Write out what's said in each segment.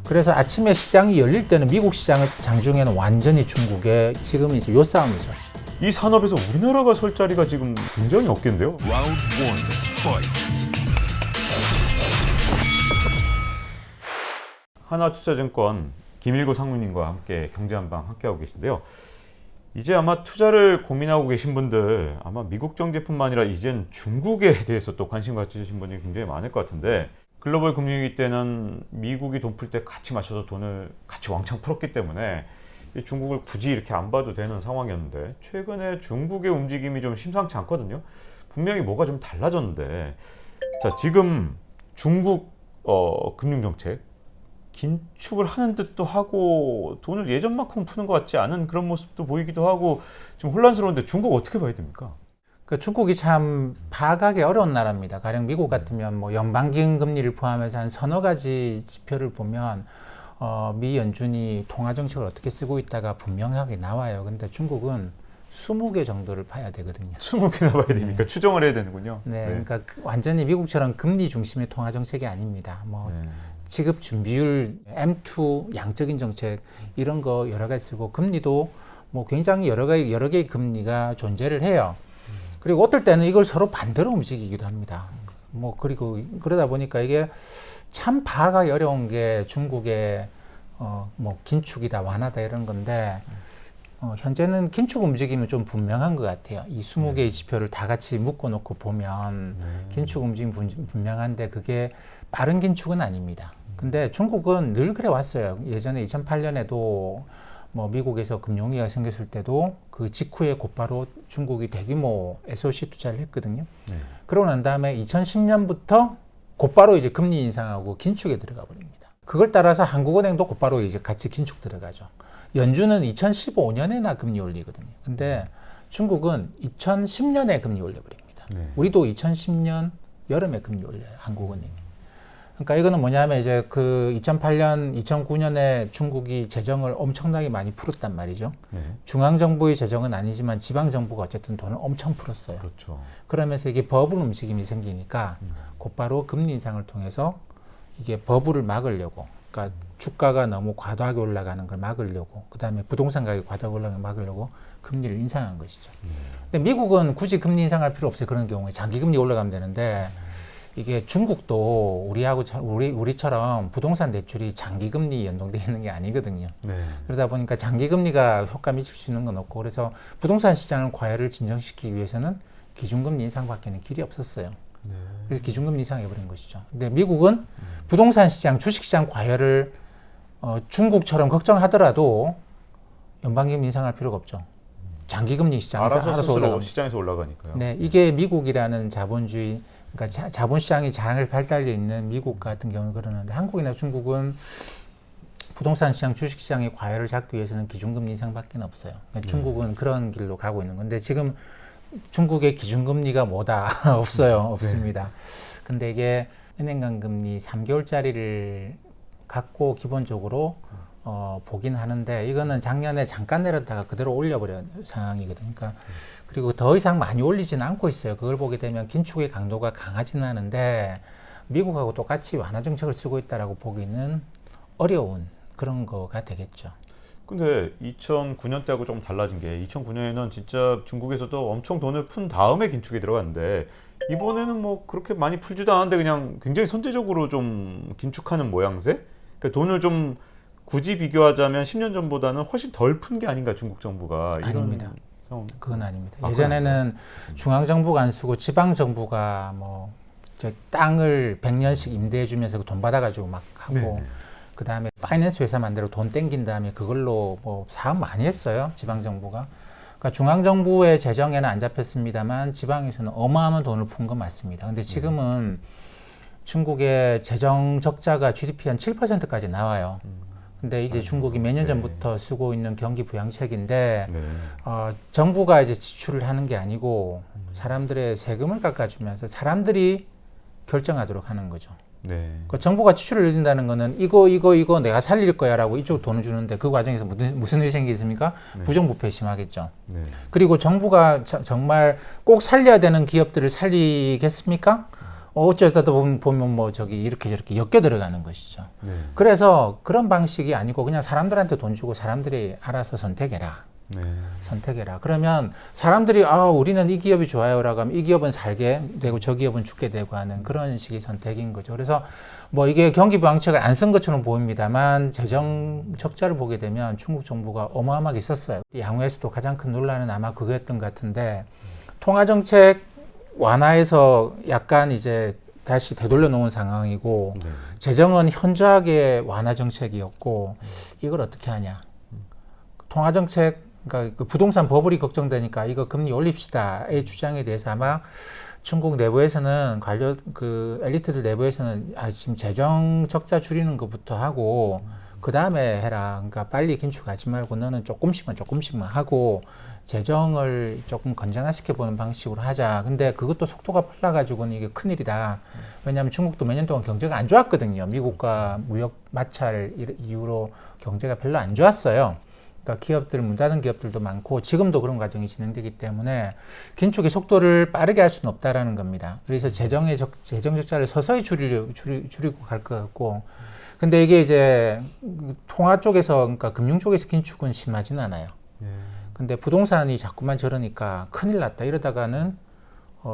그래서 아침에 시장이 열릴 때는 미국 시장을 장중에는 완전히 중국에 지금 이제 요 싸움이죠. 이 산업에서 우리나라가 설 자리가 지금 굉장히 없겠는데요. 하나투자증권 김일구 상무님과 함께 경제한방 함께하고 계신데요. 이제 아마 투자를 고민하고 계신 분들 아마 미국 정제뿐만 아니라 이젠 중국에 대해서 또 관심 가지신 분이 굉장히 많을 것 같은데, 글로벌 금융위기 때는 미국이 돈 풀 때 같이 마셔서 돈을 같이 왕창 풀었기 때문에 중국을 굳이 이렇게 안 봐도 되는 상황이었는데, 최근에 중국의 움직임이 좀 심상치 않거든요. 분명히 뭐가 좀 달라졌는데, 자, 지금 중국 금융정책 긴축을 하는 듯도 하고 돈을 예전만큼 푸는 것 같지 않은 그런 모습도 보이기도 하고 좀 혼란스러운데, 중국 어떻게 봐야 됩니까? 그 중국이 참 파악하기 어려운 나라입니다. 가령 미국 같으면 뭐 연방기금 금리를 포함해서 한 서너 가지 지표를 보면 미 연준이 통화 정책을 어떻게 쓰고 있다가 분명하게 나와요. 근데 중국은 20개 정도를 봐야 되거든요. 20개나 봐야 되니까 네. 추정을 해야 되는군요. 네, 그러니까 완전히 미국처럼 금리 중심의 통화 정책이 아닙니다. 뭐 지급 준비율, M2 양적인 정책 이런 거 여러 가지 쓰고, 금리도 뭐 굉장히 여러 개의 금리가 존재를 해요. 그리고 어떨 때는 이걸 서로 반대로 움직이기도 합니다. 뭐 그리고 그러다 보니까 이게 참 파악하기 어려운 게 중국의 뭐 긴축이다 완화다 이런 건데, 현재는 긴축 움직임은 좀 분명한 것 같아요. 이 20개의 지표를 다 같이 묶어놓고 보면 긴축 움직임 분명한데 그게 빠른 긴축은 아닙니다. 근데 중국은 늘 그래 왔어요. 예전에 2008년에도 뭐 미국에서 금융위기가 생겼을 때도 그 직후에 곧바로 중국이 대규모 SOC 투자를 했거든요. 그러고 난 다음에 2010년부터 곧바로 이제 금리 인상하고 긴축에 들어가 버립니다. 그걸 따라서 한국은행도 곧바로 이제 같이 긴축 들어가죠. 연준은 2015년에나 금리 올리거든요. 근데 중국은 2010년에 금리 올려버립니다. 우리도 2010년 여름에 금리 올려요, 한국은행이. 그러니까 이거는 뭐냐면 이제 그 2008년, 2009년에 중국이 재정을 엄청나게 많이 풀었단 말이죠. 중앙정부의 재정은 아니지만 지방정부가 어쨌든 돈을 엄청 풀었어요. 그렇죠. 그러면서 이게 버블 움직임이 생기니까 곧바로 금리 인상을 통해서 이게 버블을 막으려고, 그러니까 주가가 너무 과도하게 올라가는 걸 막으려고, 그 다음에 부동산 가격이 과도하게 올라가는 걸 막으려고 금리를 인상한 것이죠. 근데 미국은 굳이 금리 인상할 필요 없어요. 그런 경우에 장기금리 올라가면 되는데, 이게 중국도 우리처럼 부동산 대출이 장기금리 연동되어 있는 게 아니거든요. 그러다 보니까 장기금리가 효과 미칠 수 있는 건 없고, 그래서 부동산 시장을 과열을 진정시키기 위해서는 기준금리 인상밖에는 길이 없었어요. 그래서 기준금리 인상해버린 것이죠. 근데 미국은 부동산 시장, 주식시장 과열을 중국처럼 걱정하더라도 연방기금 인상할 필요가 없죠. 장기금리 시장에서 알아서 올라가면. 시장에서 올라가니까요. 네, 이게 미국이라는 자본주의, 그러니까 자본시장이 잘 발달되어 있는 미국 같은 경우는 그러는데, 한국이나 중국은 부동산 시장, 주식 시장의 과열을 잡기 위해서는 기준금리 인상밖에 없어요. 그러니까 중국은 그런 길로 가고 있는 건데, 지금 중국의 기준금리가 뭐다? 없어요. 없습니다. 근데 이게 은행 간 금리 3개월짜리를 갖고 기본적으로 보긴 하는데, 이거는 작년에 잠깐 내렸다가 그대로 올려버린 상황이거든요. 그러니까 그리고 더 이상 많이 올리지는 않고 있어요. 그걸 보게 되면 긴축의 강도가 강하지는 않은데 미국하고 똑같이 완화 정책을 쓰고 있다라고 보기는 어려운 그런 거가 되겠죠. 근데 2009년 때하고 좀 달라진 게, 2009년에는 진짜 중국에서도 엄청 돈을 푼 다음에 긴축에 들어갔는데, 이번에는 뭐 그렇게 많이 풀지도 않았는데 그냥 굉장히 선제적으로 좀 긴축하는 모양새? 그러니까 돈을 좀 굳이 비교하자면 10년 전보다는 훨씬 덜 푼 게 아닌가, 중국 정부가. 아닙니다. 그건 아닙니다. 예전에는 중앙정부가 안 쓰고 지방정부가 뭐 저 땅을 100년씩 임대해 주면서 돈 받아가지고 막 하고, 그 다음에 파이낸스 회사 만들어 돈 땡긴 다음에 그걸로 뭐 사업 많이 했어요, 지방정부가. 그러니까 중앙정부의 재정에는 안 잡혔습니다만 지방에서는 어마어마한 돈을 푼 건 맞습니다. 근데 지금은 중국의 재정 적자가 GDP 한 7%까지 나와요. 근데 이제 중국이 몇 년 전부터 쓰고 있는 경기 부양책인데, 정부가 이제 지출을 하는 게 아니고 사람들의 세금을 깎아주면서 사람들이 결정하도록 하는 거죠. 그러니까 정부가 지출을 늘린다는 거는 이거 내가 살릴 거야라고 이쪽 돈을 주는데, 그 과정에서 무슨 일이 생기겠습니까? 부정부패 심하겠죠. 그리고 정부가 정말 꼭 살려야 되는 기업들을 살리겠습니까? 어쩌다 보면 뭐 저기 이렇게 저렇게 엮여 들어가는 것이죠. 네. 그래서 그런 방식이 아니고 그냥 사람들한테 돈 주고 사람들이 알아서 선택해라. 네. 선택해라. 그러면 사람들이 우리는 이 기업이 좋아요라고 하면 이 기업은 살게 되고 저 기업은 죽게 되고 하는 그런 식의 선택인 거죠. 그래서 뭐 이게 경기부양책을 안 쓴 것처럼 보입니다만 재정 적자를 보게 되면 중국 정부가 어마어마하게 썼어요. 양호에서도 가장 큰 논란은 아마 그거였던 것 같은데 통화정책 완화해서 약간 이제 다시 되돌려 놓은 상황이고 네. 재정은 현저하게 완화 정책이었고 이걸 어떻게 하냐. 통화정책 그러니까 그 부동산 버블이 걱정되니까 이거 금리 올립시다의 주장에 대해서 아마 중국 내부에서는 그 엘리트들 내부에서는 지금 재정 적자 줄이는 것부터 하고 그 다음에 해라. 그러니까 빨리 긴축하지 말고 너는 조금씩만 하고 재정을 조금 건전화시켜 보는 방식으로 하자. 근데 그것도 속도가 빨라가지고는 이게 큰일이다. 왜냐하면 중국도 몇 년 동안 경제가 안 좋았거든요. 미국과 무역 마찰 이후로 경제가 별로 안 좋았어요. 그러니까 기업들 문 닫은 기업들도 많고 지금도 그런 과정이 진행되기 때문에 긴축의 속도를 빠르게 할 수는 없다라는 겁니다. 그래서 재정 적자를 서서히 줄이고 갈 것 같고, 근데 이게 이제 통화 쪽에서 그러니까 금융 쪽에서 긴축은 심하지는 않아요. 근데 부동산이 자꾸만 저러니까 큰일 났다 이러다가는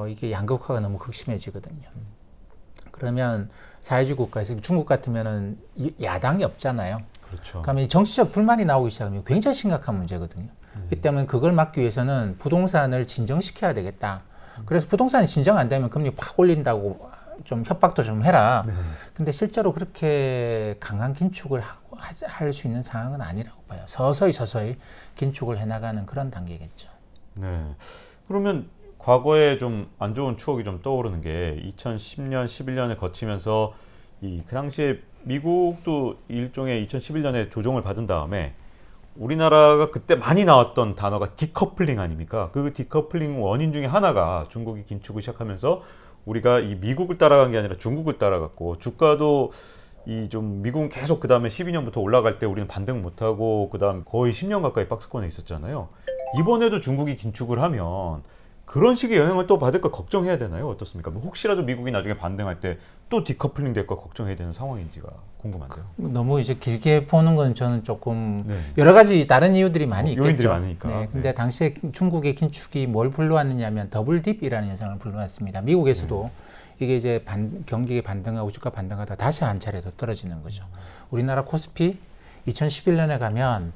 이게 양극화가 너무 극심해지거든요. 그러면 사회주의 국가에서 중국 같으면은 야당이 없잖아요. 그렇죠. 그러면 정치적 불만이 나오기 시작하면 굉장히 심각한 문제거든요. 그렇기 때문에 그걸 막기 위해서는 부동산을 진정시켜야 되겠다. 그래서 부동산이 진정 안 되면 금리 확 올린다고 좀 협박도 좀 해라. 네. 근데 실제로 그렇게 강한 긴축을 할 수 있는 상황은 아니라고 봐요. 서서히 긴축을 해나가는 그런 단계겠죠. 네. 그러면 과거에 좀 안 좋은 추억이 좀 떠오르는 게 2010년, 11년을 거치면서 그 당시에 미국도 일종의 2011년에 조정을 받은 다음에 우리나라가 그때 많이 나왔던 단어가 디커플링 아닙니까? 그 디커플링 원인 중에 하나가 중국이 긴축을 시작하면서 우리가 이 미국을 따라간 게 아니라 중국을 따라갔고 주가도 좀 미국은 계속 그 다음에 12년부터 올라갈 때 우리는 반등 못하고 그 다음 거의 10년 가까이 박스권에 있었잖아요. 이번에도 중국이 긴축을 하면 그런 식의 영향을 또 받을까 걱정해야 되나요? 어떻습니까? 혹시라도 미국이 나중에 반등할 때 또 디커플링 될까 걱정해야 되는 상황인지가 궁금한데요. 너무 이제 길게 보는 건 저는 조금 네. 여러 가지 다른 이유들이 많이 있겠죠. 요인들이 많으니까. 네, 근데 네. 당시에 중국의 긴축이 뭘 불러왔느냐면 더블 딥이라는 현상을 불러왔습니다. 미국에서도 이게 이제 경기가 반등하고 주가 반등하다 다시 한 차례 더 떨어지는 거죠. 우리나라 코스피 2011년에 가면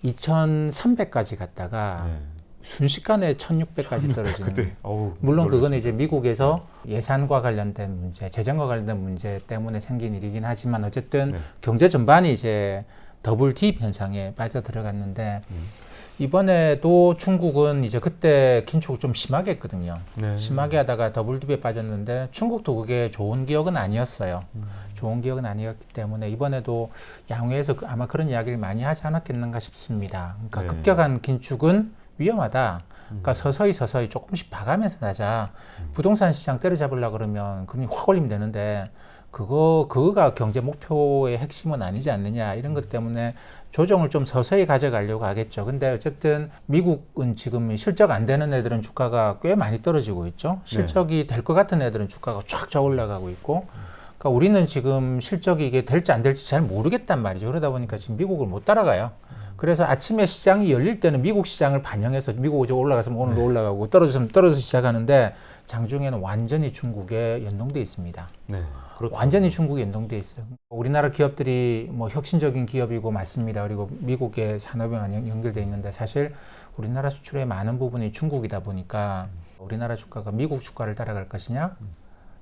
2,300까지 갔다가 네. 순식간에 1,600까지 떨어지는. 그때, 물론 그건 이제 미국에서 예산과 관련된 문제, 재정과 관련된 문제 때문에 생긴 일이긴 하지만 어쨌든 네. 경제 전반이 이제 더블 딥 현상에 빠져 들어갔는데 이번에도 중국은 이제 그때 긴축을 좀 심하게 했거든요. 네. 심하게 하다가 더블 딥에 빠졌는데 중국도 그게 좋은 기억은 아니었어요. 좋은 기억은 아니었기 때문에 이번에도 양회에서 아마 그런 이야기를 많이 하지 않았겠는가 싶습니다. 그러니까 네. 급격한 긴축은 위험하다. 그러니까 서서히 조금씩 봐가면서 나자. 부동산 시장 때려잡으려고 그러면 금리 확 올리면 되는데 그거가 경제 목표의 핵심은 아니지 않느냐 이런 것 때문에 조정을 좀 서서히 가져가려고 하겠죠. 근데 어쨌든 미국은 지금 실적 안 되는 애들은 주가가 꽤 많이 떨어지고 있죠. 실적이 될 것 같은 애들은 주가가 쫙 올라가고 있고 그러니까 우리는 지금 실적이 이게 될지 안 될지 잘 모르겠단 말이죠. 그러다 보니까 지금 미국을 못 따라가요. 그래서 아침에 시장이 열릴 때는 미국 시장을 반영해서 미국이 올라갔으면 오늘도 올라가고 떨어졌으면 떨어져서 시작하는데 장중에는 완전히 중국에 연동돼 있습니다. 네, 그렇죠. 완전히 중국에 연동돼 있어요. 우리나라 기업들이 뭐 혁신적인 기업이고 맞습니다. 그리고 미국의 산업에 많이 연결돼 있는데 사실 우리나라 수출의 많은 부분이 중국이다 보니까 우리나라 주가가 미국 주가를 따라갈 것이냐,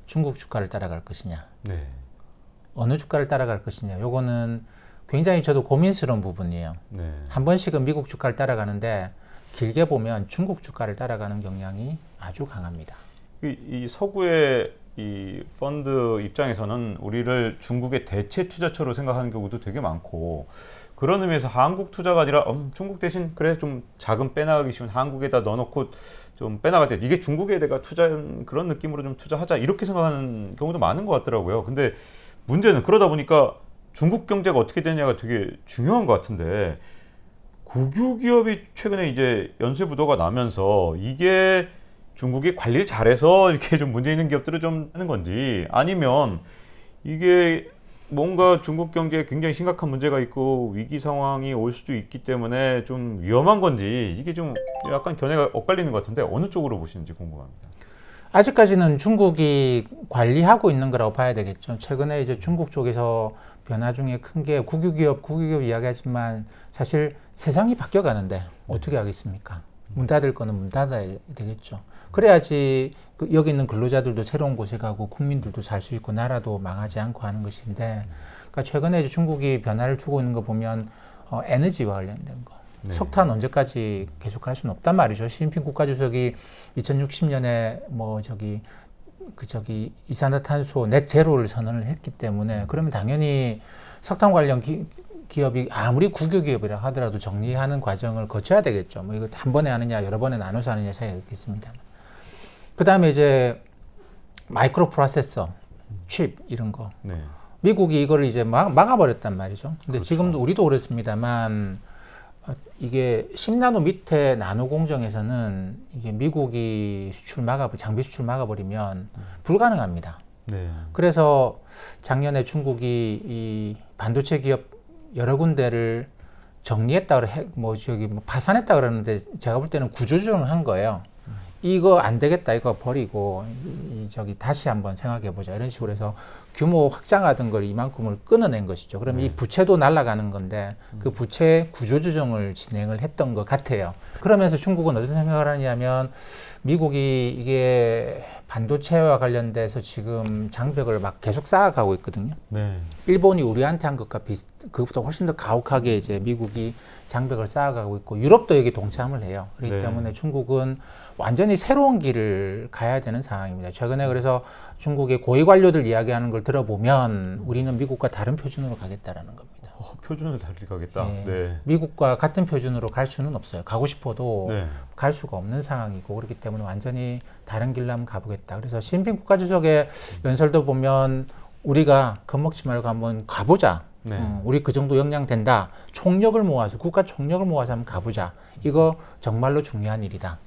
중국 주가를 따라갈 것이냐, 네. 어느 주가를 따라갈 것이냐. 요거는 굉장히 저도 고민스러운 부분이에요. 네. 한 번씩은 미국 주가를 따라가는데 길게 보면 중국 주가를 따라가는 경향이 아주 강합니다. 이 서구의 이 펀드 입장에서는 우리를 중국의 대체 투자처로 생각하는 경우도 되게 많고 그런 의미에서 한국 투자가 아니라 중국 대신 그래 좀 자금 빼나가기 쉬운 한국에다 넣어놓고 좀 빼나갈 때 이게 중국에 내가 투자한 그런 느낌으로 좀 투자하자 이렇게 생각하는 경우도 많은 것 같더라고요. 근데 문제는 그러다 보니까 중국 경제가 어떻게 되냐가 되게 중요한 것 같은데 국유 기업이 최근에 이제 연쇄 부도가 나면서 이게 중국이 관리를 잘해서 이렇게 좀 문제 있는 기업들을 좀 하는 건지, 아니면 이게 뭔가 중국 경제에 굉장히 심각한 문제가 있고 위기 상황이 올 수도 있기 때문에 좀 위험한 건지, 이게 좀 약간 견해가 엇갈리는 것 같은데 어느 쪽으로 보시는지 궁금합니다. 아직까지는 중국이 관리하고 있는 거라고 봐야 되겠죠. 최근에 이제 중국 쪽에서 변화 중에 큰 게 국유기업 이야기하지만 사실 세상이 바뀌어가는데 어떻게 하겠습니까? 문 닫을 거는 문 닫아야 되겠죠. 그래야지 여기 있는 근로자들도 새로운 곳에 가고 국민들도 살 수 있고 나라도 망하지 않고 하는 것인데, 그러니까 최근에 이제 중국이 변화를 주고 있는 거 보면 에너지와 관련된 거. 네. 석탄 언제까지 계속 할 수는 없단 말이죠. 시진핑 국가주석이 2060년에 이산화탄소 넷 제로를 선언을 했기 때문에, 그러면 당연히 석탄 관련 기업이 아무리 국유기업이라 하더라도 정리하는 과정을 거쳐야 되겠죠. 뭐 이거 한 번에 하느냐 여러 번에 나눠서 하느냐 차이가 있겠습니다. 그 다음에 이제 마이크로 프로세서, 칩 이런 거. 네. 미국이 이거를 이제 막아버렸단 말이죠. 근데 그렇죠. 지금도 우리도 그렇습니다만 이게 10나노 밑에 나노 공정에서는 이게 미국이 장비 수출 막아버리면 불가능합니다. 네. 그래서 작년에 중국이 이 반도체 기업 여러 군데를 정리했다 파산했다 그러는데, 제가 볼 때는 구조조정을 한 거예요. 이거 안 되겠다, 이거 버리고 다시 한번 생각해 보자, 이런 식으로 해서 규모 확장하던 걸 이만큼을 끊어낸 것이죠. 그러면 이 부채도 날아가는 건데 그 부채 구조조정을 진행을 했던 것 같아요. 그러면서 중국은 어떤 생각을 하냐면, 미국이 이게 반도체와 관련돼서 지금 장벽을 막 계속 쌓아가고 있거든요. 네. 일본이 우리한테 한 것과 그것보다 훨씬 더 가혹하게 이제 미국이 장벽을 쌓아가고 있고, 유럽도 여기 동참을 해요. 그렇기 네. 때문에 중국은 완전히 새로운 길을 가야 되는 상황입니다. 최근에 그래서 중국의 고위 관료들 이야기하는 걸 들어보면 우리는 미국과 다른 표준으로 가겠다라는 겁니다. 표준을 달리 가겠다. 네. 네. 미국과 같은 표준으로 갈 수는 없어요. 가고 싶어도 네. 갈 수가 없는 상황이고, 그렇기 때문에 완전히 다른 길로 한번 가보겠다. 그래서 시진핑 국가주석의 연설도 보면 우리가 겁먹지 말고 한번 가보자. 네. 우리 그 정도 역량 된다. 총력을 모아서, 국가 총력을 모아서 한번 가보자. 이거 정말로 중요한 일이다.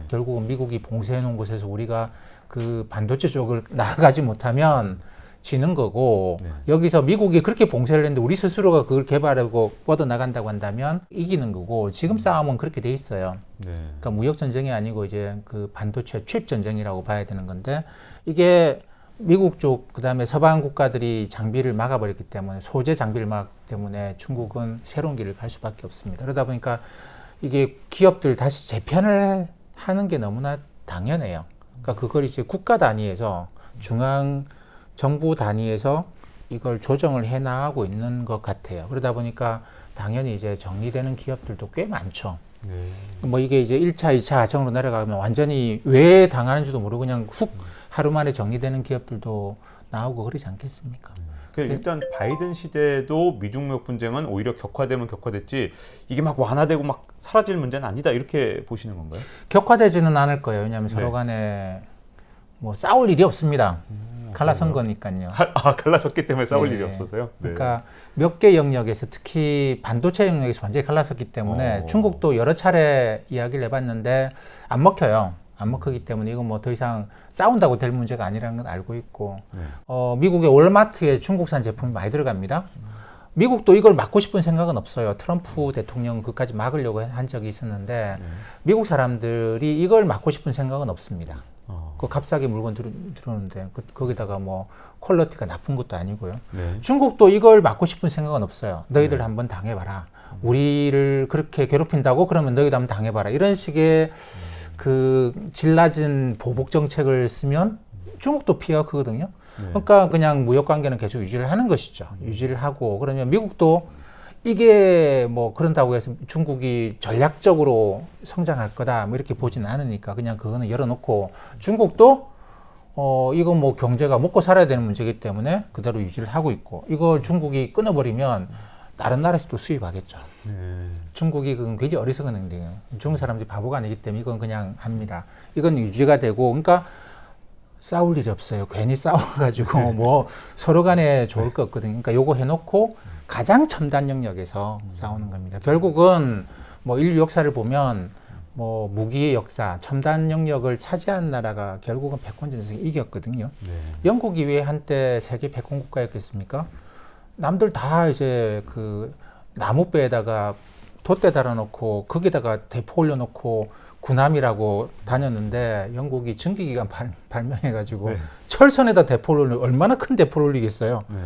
결국은 미국이 봉쇄해 놓은 곳에서 우리가 그 반도체 쪽을 나아가지 못하면 지는 거고, 네. 여기서 미국이 그렇게 봉쇄를 했는데 우리 스스로가 그걸 개발하고 뻗어나간다고 한다면 이기는 거고, 지금 싸움은 그렇게 돼 있어요. 네. 그러니까 무역 전쟁이 아니고 이제 그 반도체 칩 전쟁이라고 봐야 되는 건데, 이게 미국 쪽 그다음에 서방 국가들이 장비를 막아버렸기 때문에, 소재 장비를 막기 때문에 중국은 새로운 길을 갈 수밖에 없습니다. 그러다 보니까 이게 기업들 다시 재편을 하는 게 너무나 당연해요. 그러니까 그걸 이제 국가 단위에서, 중앙 정부 단위에서 이걸 조정을 해 나가고 있는 것 같아요. 그러다 보니까 당연히 이제 정리되는 기업들도 꽤 많죠. 네. 뭐 이게 이제 1차, 2차 하청으로 내려가면 완전히 왜 당하는지도 모르고 그냥 훅 하루 만에 정리되는 기업들도 나오고 그러지 않겠습니까? 일단 바이든 시대도 미중 무역 분쟁은 오히려 격화되면 격화됐지, 이게 막 완화되고 막 사라질 문제는 아니다, 이렇게 보시는 건가요? 격화되지는 않을 거예요. 왜냐하면 네. 서로 간에 뭐 싸울 일이 없습니다. 갈라선 거니까요. 갈라섰기 때문에 싸울 네. 일이 없어서요? 네. 그러니까 몇 개 영역에서, 특히 반도체 영역에서 완전히 갈라섰기 때문에 중국도 여러 차례 이야기를 해봤는데 안 먹혀요. 안 먹히기 때문에 이거 뭐 더 이상 싸운다고 될 문제가 아니라는 건 알고 있고, 네. 미국의 월마트에 중국산 제품이 많이 들어갑니다. 미국도 이걸 막고 싶은 생각은 없어요. 트럼프 대통령은 그까지 막으려고 한 적이 있었는데, 미국 사람들이 이걸 막고 싶은 생각은 없습니다. 그 값싸게 물건 들어오는데 거기다가 뭐 퀄리티가 나쁜 것도 아니고요. 네. 중국도 이걸 막고 싶은 생각은 없어요. 너희들 한번 당해봐라. 우리를 그렇게 괴롭힌다고? 그러면 너희도 한번 당해봐라. 이런 식의 그 질 낮은 보복 정책을 쓰면 중국도 피해가 크거든요. 네. 그러니까 그냥 무역 관계는 계속 유지를 하는 것이죠. 유지를 하고, 그러면 미국도 이게 뭐 그런다고 해서 중국이 전략적으로 성장할 거다 뭐 이렇게 보지는 않으니까 그냥 그거는 열어놓고, 중국도 이거 뭐 경제가 먹고 살아야 되는 문제이기 때문에 그대로 유지를 하고 있고, 이걸 중국이 끊어버리면 다른 나라에서도 수입하겠죠. 중국이 그건 굉장히 어리석은 행동이에요. 중국 사람들이 바보가 아니기 때문에 이건 그냥 합니다. 이건 유지가 되고, 그러니까 싸울 일이 없어요. 괜히 싸워가지고 뭐 서로 간에 좋을 거 없거든요. 그러니까 요거 해놓고 가장 첨단 영역에서 싸우는 겁니다. 결국은 뭐 인류 역사를 보면 뭐 무기의 역사, 첨단 영역을 차지한 나라가 결국은 패권전쟁에 이겼거든요. 네. 영국이 왜 한때 세계 패권 국가였겠습니까? 남들 다 이제 그 나무배에다가 돛대 달아놓고 거기다가 대포 올려놓고 군함이라고 다녔는데 영국이 전기기관 발명해가지고 네. 철선에다 대포를 올려 얼마나 큰 대포를 올리겠어요. 네.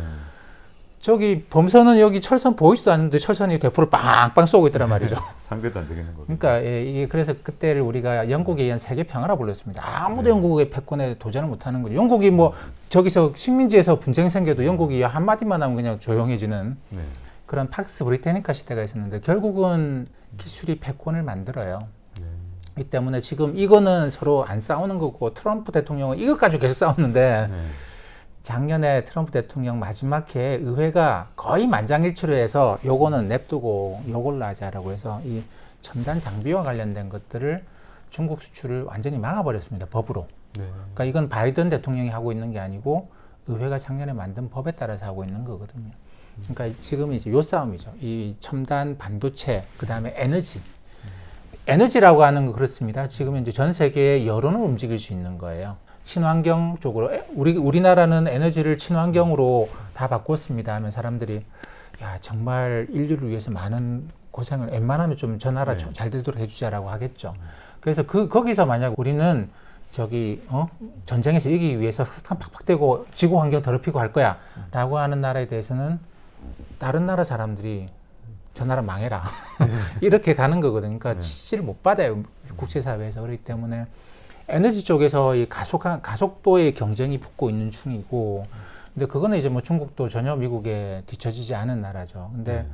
저기 범선은 여기 철선 보이지도 않는데 철선이 대포를 빵빵 쏘고 있더란 말이죠. 상대도 안 되겠는 거죠. 그러니까 예, 이게 그래서 그때를 우리가 영국에 의한 세계 평화라 불렀습니다. 아무도 네. 영국의 패권에 도전을 못하는 거죠. 영국이 뭐 저기서 식민지에서 분쟁이 생겨도 영국이 한마디만 하면 그냥 조용해지는 네. 그런 팍스 브리테니카 시대가 있었는데 결국은 기술이 패권을 만들어요. 네. 이 때문에 지금 이거는 서로 안 싸우는 거고 트럼프 대통령은 이것 가지고 계속 싸웠는데 네. 작년에 트럼프 대통령 마지막 해에 의회가 거의 만장일치로 해서 요거는 냅두고 요걸로 하자라고 해서 이 첨단 장비와 관련된 것들을 중국 수출을 완전히 막아버렸습니다. 법으로. 네. 그러니까 이건 바이든 대통령이 하고 있는 게 아니고 의회가 작년에 만든 법에 따라서 하고 있는 거거든요. 그러니까 지금 이제 요 싸움이죠. 이 첨단 반도체, 그 다음에 에너지. 에너지라고 하는 거 그렇습니다. 지금 이제 전 세계의 여론을 움직일 수 있는 거예요. 친환경 쪽으로 우리나라는 에너지를 친환경으로 다 바꿨습니다 하면 사람들이 야 정말 인류를 위해서 많은 고생을 웬만하면 좀 저 나라 네. 잘 되도록 해주자라고 하겠죠. 그래서 거기서 만약 우리는 저기 전쟁에서 이기기 위해서 석탄 팍팍 떼고 지구 환경 더럽히고 할 거야라고 하는 나라에 대해서는 다른 나라 사람들이 저 나라 망해라 이렇게 가는 거거든요. 그러니까 지지를 못 받아요 국제사회에서. 그렇기 때문에 에너지 쪽에서 이 가속도의 경쟁이 붙고 있는 중이고, 근데 그거는 이제 뭐 중국도 전혀 미국에 뒤처지지 않은 나라죠. 근데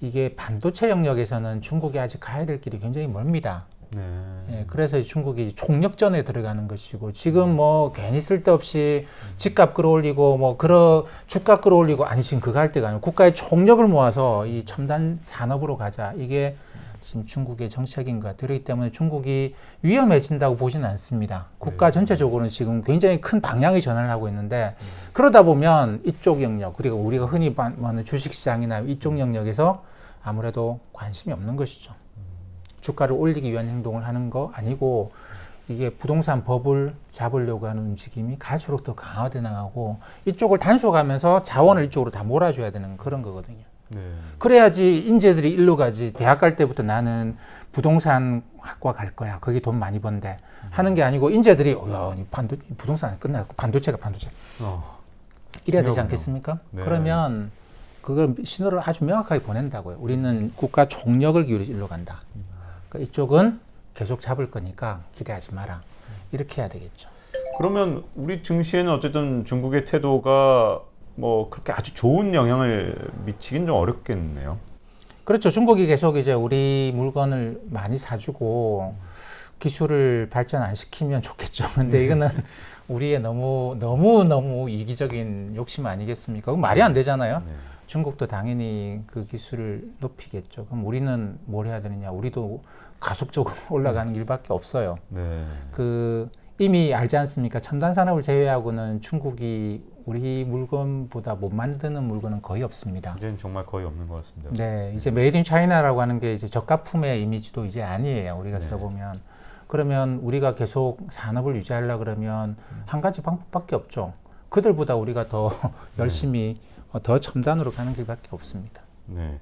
이게 반도체 영역에서는 중국이 아직 가야 될 길이 굉장히 멀습니다. 네. 예, 그래서 중국이 총력전에 들어가는 것이고, 지금 뭐 괜히 쓸데없이 집값 끌어올리고 뭐 주가 끌어올리고 아니 지금 그거 할 때가 아니고 국가의 총력을 모아서 이 첨단 산업으로 가자. 이게 지금 중국의 정책인 것 같아요. 그렇기 때문에 중국이 위험해진다고 보지는 않습니다. 국가 전체적으로는 지금 굉장히 큰 방향의 전환을 하고 있는데, 그러다 보면 이쪽 영역, 그리고 우리가 흔히 말하는 주식시장이나 이쪽 영역에서 아무래도 관심이 없는 것이죠. 주가를 올리기 위한 행동을 하는 거 아니고, 이게 부동산 법을 잡으려고 하는 움직임이 갈수록 더 강화돼 나가고, 이쪽을 단속하면서 자원을 이쪽으로 다 몰아줘야 되는 그런 거거든요. 네. 그래야지 인재들이 일로 가지. 대학 갈 때부터 나는 부동산 학과 갈 거야. 거기 돈 많이 번대. 하는 게 아니고 인재들이 부동산 끝나고 반도체. 이래야 되지 않겠습니까? 네. 그러면 그걸 신호를 아주 명확하게 보낸다고요. 우리는 국가 총력을 기울여서 일로 간다. 그러니까 이쪽은 계속 잡을 거니까 기대하지 마라. 이렇게 해야 되겠죠. 그러면 우리 증시에는 어쨌든 중국의 태도가 뭐 그렇게 아주 좋은 영향을 미치긴 좀 어렵겠네요. 그렇죠. 중국이 계속 이제 우리 물건을 많이 사주고 기술을 발전 안 시키면 좋겠죠. 근데 이거는 우리의 너무 이기적인 욕심 아니겠습니까? 그건 말이 안 되잖아요. 네. 중국도 당연히 그 기술을 높이겠죠. 그럼 우리는 뭘 해야 되느냐? 우리도 가속적으로 올라가는 길밖에 없어요. 네. 이미 알지 않습니까? 첨단 산업을 제외하고는 중국이 우리 물건보다 못 만드는 물건은 거의 없습니다. 이제는 정말 거의 없는 것 같습니다. 네, 이제 메이드 인 차이나라고 하는 게 이제 저가품의 이미지도 이제 아니에요. 우리가 써보면. 그러면 우리가 계속 산업을 유지하려고 그러면 한 가지 방법밖에 없죠. 그들보다 우리가 더 열심히 더 첨단으로 가는 길밖에 없습니다. 네.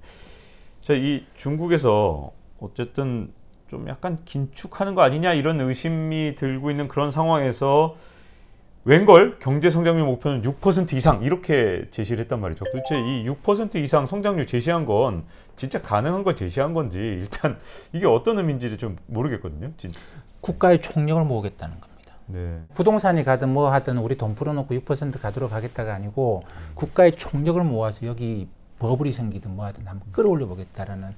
자, 이 중국에서 어쨌든 좀 약간 긴축하는 거 아니냐 이런 의심이 들고 있는 그런 상황에서 웬걸 경제 성장률 목표는 6% 이상 이렇게 제시를 했단 말이죠. 도대체 이 6% 이상 성장률 제시한 건 진짜 가능한 걸 제시한 건지 일단 이게 어떤 의미인지 좀 모르겠거든요. 진짜. 국가의 총력을 모으겠다는 겁니다. 네. 부동산이 가든 뭐 하든 우리 돈 풀어놓고 6% 가도록 하겠다가 아니고 국가의 총력을 모아서 여기 버블이 생기든 뭐 하든 한번 끌어올려 보겠다라는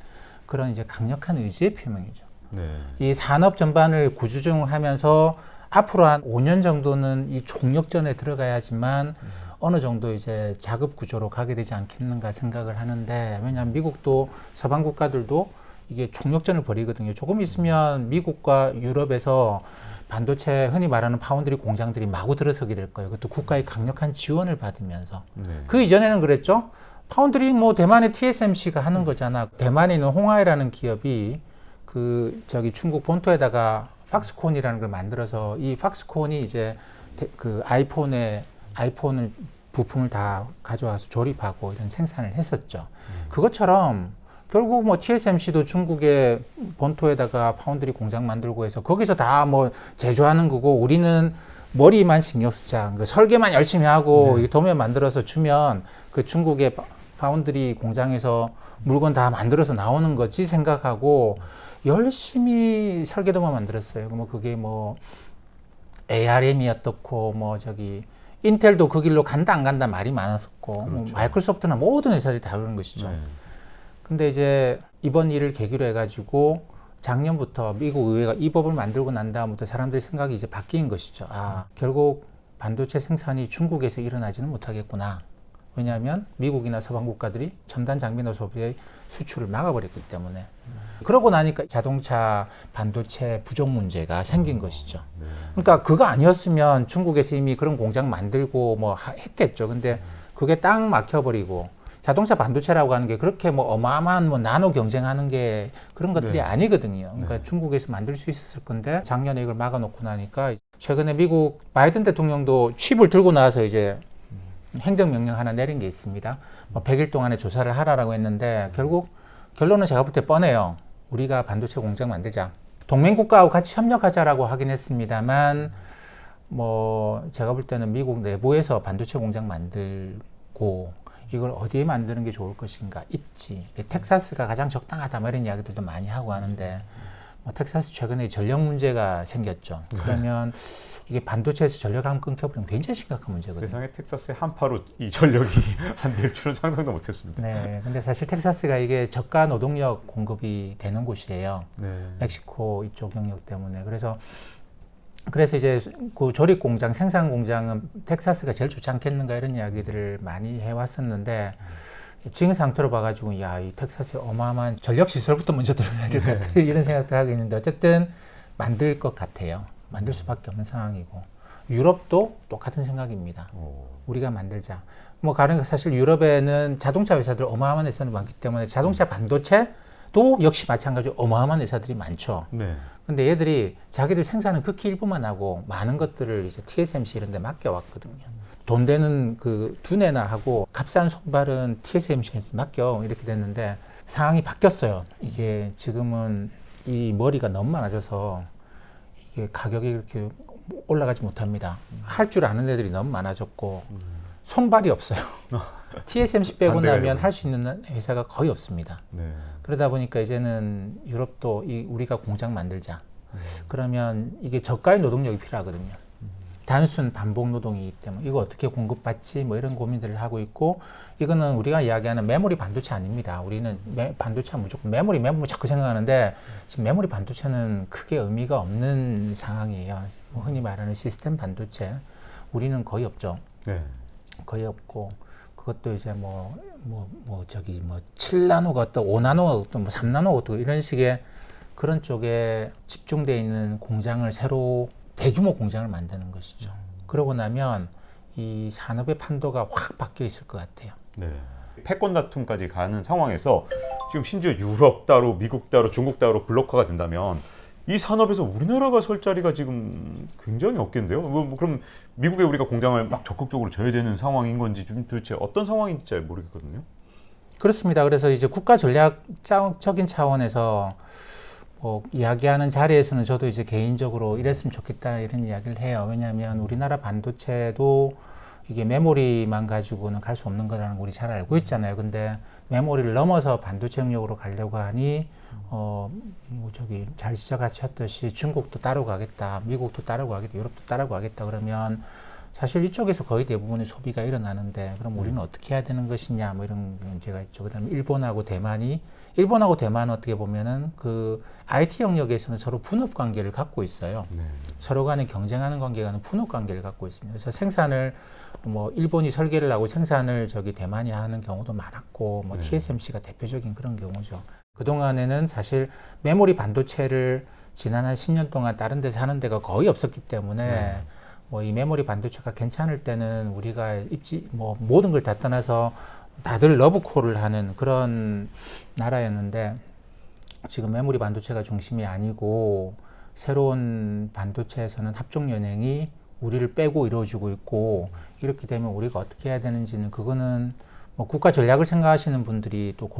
그런 이제 강력한 의지의 표명이죠. 네. 이 산업 전반을 구조조정하면서 앞으로 한 5년 정도는 이 총력전에 들어가야지만 어느 정도 이제 자급 구조로 가게 되지 않겠는가 생각을 하는데, 왜냐하면 미국도 서방 국가들도 이게 총력전을 벌이거든요. 조금 있으면 미국과 유럽에서 반도체 흔히 말하는 파운드리 공장들이 마구 들어서게 될 거예요. 그것도 국가의 강력한 지원을 받으면서. 네. 그 이전에는 그랬죠. 파운드리 뭐 대만의 TSMC가 하는 거잖아. 대만에 있는 홍하이라는 기업이 그 저기 중국 본토에다가 팍스콘이라는 걸 만들어서 이 팍스콘이 이제 그 아이폰을 부품을 다 가져와서 조립하고 이런 생산을 했었죠. 그것처럼 결국 뭐 TSMC도 중국의 본토에다가 파운드리 공장 만들고 해서 거기서 다 뭐 제조하는 거고 우리는 머리만 신경 쓰자. 그 설계만 열심히 하고 이 도면 만들어서 주면 그 중국의 파운드리 공장에서 물건 다 만들어서 나오는 거지 생각하고 열심히 설계도만 만들었어요. 뭐 그게 뭐 ARM이 어떻고 뭐 저기 인텔도 그 길로 간다 안 간다 말이 많았었고 뭐 마이크로소프트나 모든 회사들이 다 그런 것이죠. 근데 이제 이번 일을 계기로 해가지고 작년부터 미국 의회가 이 법을 만들고 난 다음부터 사람들의 생각이 이제 바뀐 것이죠. 아, 결국 반도체 생산이 중국에서 일어나지는 못하겠구나. 왜냐하면 미국이나 서방 국가들이 첨단 장비나 소비의 수출을 막아버렸기 때문에. 그러고 나니까 자동차 반도체 부족 문제가 생긴 것이죠. 그러니까 그거 아니었으면 중국에서 이미 그런 공장 만들고 뭐 했겠죠. 근데 그게 딱 막혀버리고 자동차 반도체라고 하는 게 그렇게 뭐 어마어마한 뭐 나노 경쟁하는 게 그런 것들이 아니거든요. 그러니까 중국에서 만들 수 있었을 건데 작년에 이걸 막아놓고 나니까 최근에 미국 바이든 대통령도 칩을 들고 나와서 이제 행정명령 하나 내린 게 있습니다. 뭐 100일 동안에 조사를 하라라고 했는데 결국 결론은 제가 볼 때 뻔해요. 우리가 반도체 공장 만들자. 동맹국가하고 같이 협력하자라고 하긴 했습니다만 뭐 제가 볼 때는 미국 내부에서 반도체 공장 만들고 이걸 어디에 만드는 게 좋을 것인가? 입지. 텍사스가 가장 적당하다. 뭐 이런 이야기들도 많이 하고 하는데 뭐 텍사스 최근에 전력 문제가 생겼죠. 그러면 이게 반도체에서 전력 한번 끊겨버리면 굉장히 심각한 문제거든요. 세상에 텍사스의 한파로 이 전력이 안 될 줄은 상상도 못했습니다. 네, 근데 사실 텍사스가 이게 저가 노동력 공급이 되는 곳이에요. 멕시코 이쪽 영역 때문에. 그래서 이제 그 조립 공장, 생산 공장은 텍사스가 제일 좋지 않겠는가 이런 이야기들을 많이 해왔었는데 지금 상태로 봐가지고 야, 이 텍사스에 어마어마한 전력 시설부터 먼저 들어가야 될 것 같아 이런 생각들 하고 있는데 어쨌든 만들 것 같아요. 만들 수밖에 없는 상황이고 유럽도 똑같은 생각입니다. 우리가 만들자. 뭐 가령 사실 유럽에는 자동차 회사들 어마어마한 회사들 많기 때문에 자동차 반도체도 역시 마찬가지로 어마어마한 회사들이 많죠. 근데 얘들이 자기들 생산은 극히 일부만 하고 많은 것들을 이제 TSMC 이런 데 맡겨왔거든요. 돈 되는 그 두뇌나 하고 값싼 손발은 TSMC에 맡겨 이렇게 됐는데 상황이 바뀌었어요. 이게 지금은 이 머리가 너무 많아져서 이게 가격이 이렇게 올라가지 못합니다. 할 줄 아는 애들이 너무 많아졌고 손발이 없어요. TSMC 빼고 나면 할 수 있는 회사가 거의 없습니다. 그러다 보니까 이제는 유럽도 우리가 공장 만들자. 그러면 이게 저가의 노동력이 필요하거든요. 단순 반복 노동이기 때문에 이거 어떻게 공급받지 뭐 이런 고민들을 하고 있고 이거는 우리가 이야기하는 메모리 반도체 아닙니다. 우리는 반도체는 무조건 메모리 자꾸 생각하는데 지금 메모리 반도체는 크게 의미가 없는 상황이에요. 뭐 흔히 말하는 시스템 반도체 우리는 거의 없죠. 거의 없고 그것도 이제 뭐 7나노가 또 5나노가 또 뭐 3나노가 또 이런 식의 그런 쪽에 집중되어 있는 공장을 새로 대규모 공장을 만드는 것이죠. 그러고 나면 이 산업의 판도가 확 바뀌어 있을 것 같아요. 패권 다툼까지 가는 상황에서 지금 심지어 유럽 따로, 미국 따로, 중국 따로 블록화가 된다면 이 산업에서 우리나라가 설 자리가 지금 굉장히 없겠는데요. 그럼 미국에 우리가 공장을 막 적극적으로 져야 되는 상황인 건지 좀 도대체 어떤 상황인지 잘 모르겠거든요. 그렇습니다. 그래서 이제 국가 전략적인 차원에서 이야기하는 자리에서는 저도 이제 개인적으로 이랬으면 좋겠다 이런 이야기를 해요. 왜냐하면 우리나라 반도체도 이게 메모리만 가지고는 갈 수 없는 거라는 거 우리 잘 알고 있잖아요. 근데 메모리를 넘어서 반도체 영역으로 가려고 하니 잘 지적하셨듯이 중국도 따르고 가겠다, 미국도 따르고 가겠다, 유럽도 따르고 가겠다 그러면 사실 이쪽에서 거의 대부분의 소비가 일어나는데 그럼 우리는 어떻게 해야 되는 것이냐 뭐 이런 문제가 있죠. 그다음에 일본하고 대만은 어떻게 보면은 그 IT 영역에서는 서로 분업 관계를 갖고 있어요. 서로 간에 경쟁하는 관계가 아니라 분업 관계를 갖고 있습니다. 그래서 생산을 뭐 일본이 설계를 하고 생산을 대만이 하는 경우도 많았고 뭐 TSMC가 대표적인 그런 경우죠. 그동안에는 사실 메모리 반도체를 지난 한 10년 동안 다른 데서 하는 데가 거의 없었기 때문에 뭐 이 메모리 반도체가 괜찮을 때는 우리가 모든 걸 다 떠나서 다들 러브콜을 하는 그런 나라였는데 지금 메모리 반도체가 중심이 아니고 새로운 반도체에서는 합종 연행이 우리를 빼고 이루어지고 있고 이렇게 되면 우리가 어떻게 해야 되는지는 그거는 뭐 국가 전략을 생각하시는 분들이 또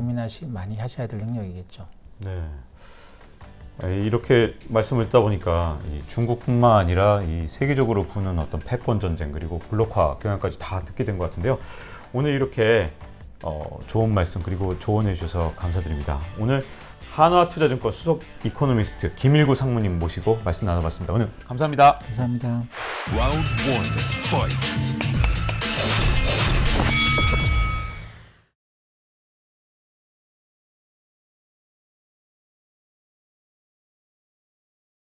많이 하셔야 될 영역이겠죠. 네. 이렇게 말씀을 듣다 보니까 이 중국뿐만 아니라 이 세계적으로 부는 어떤 패권 전쟁 그리고 블록화 경향까지 다 듣게 된 것 같은데요. 오늘 이렇게 좋은 말씀 그리고 조언해 주셔서 감사드립니다. 오늘 한화투자증권 수석 이코노미스트 김일구 상무님 모시고 말씀 나눠봤습니다. 오늘 감사합니다. 감사합니다. Round one, fight.